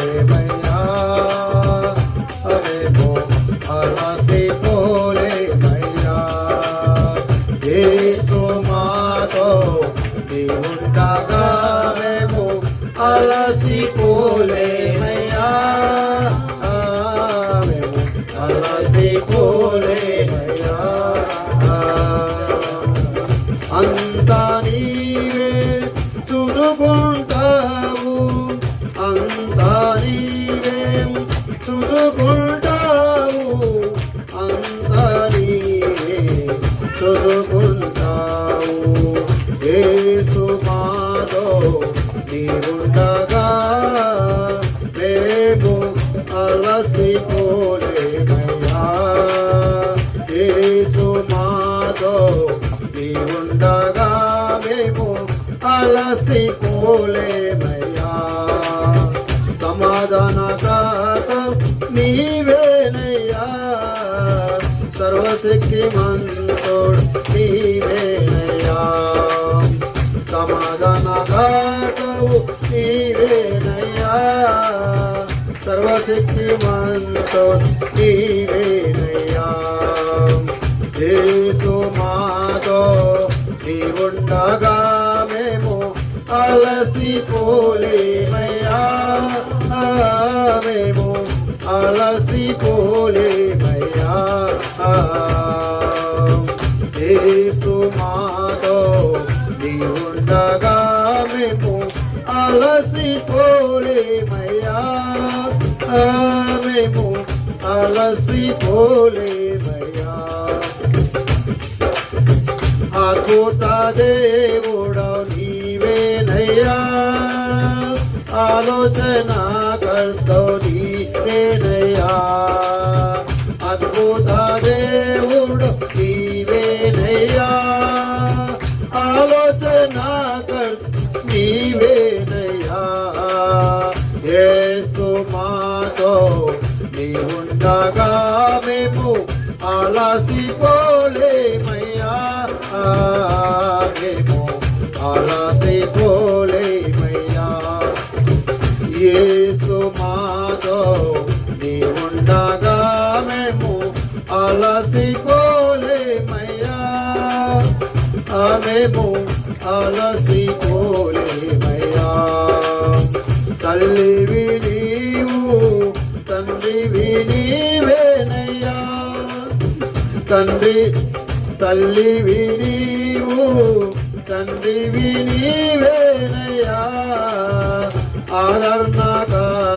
పోలేమయ్యా మేము అలసిపోలేమయ్యా యేసు మాతో నీవుండగా మేము అలసిపోలేమయ్యా మేము అలసిపోలేమయ్యా అంతా నీవే చూసుకుంటావు అంతా నీవే చూసుకుంటావు అంతా నీవే చూసుకుంటావు యేసు మాతో నీవుండగా మేము అలసిపోలేమయ్యా యేసు మాతో నీవుండగా మేము అలసిపోలేమయ్యా సమాధానకర్త నీవేనయ్యా సర్వశక్తిమంతుడు నీవేనయ్యా సమాధానకర్తవు నీవేనయ్యా సర్వశక్తిమంతుడు నీవేనయ్యా యేసు మాతో నీవుండగా మేము అలసిపోలేమయ్యా మేము అలసిపోలేమయ్యా యేసు మాతో నీవుండగా మేము అలసిపోలేమయ్యా మేము అలసిపోలేమయ్యా అద్భుత దేవుడవు నీవేనయ్యా ఆలోచన కర్తవు నీవేనయ్యా అద్భుత దేవుడు నీవేనయ్యా ఆలోచన కర్తవు నీవేనయ్యా యేసు మాతో నీవుండగా మేము అలసిపోలేమయ్యా మేము అలసిపోలేమయ్యా యేసు మాతో నీవుండగా మేము అలసిపోలేమయ్యా మేము అలసిపోలేమయ్యా తల్లివి నీవు తండ్రివి నీవేనయ్యా తల్లివి నీవు తండ్రివి నీవేనయ్యా ఆదరణ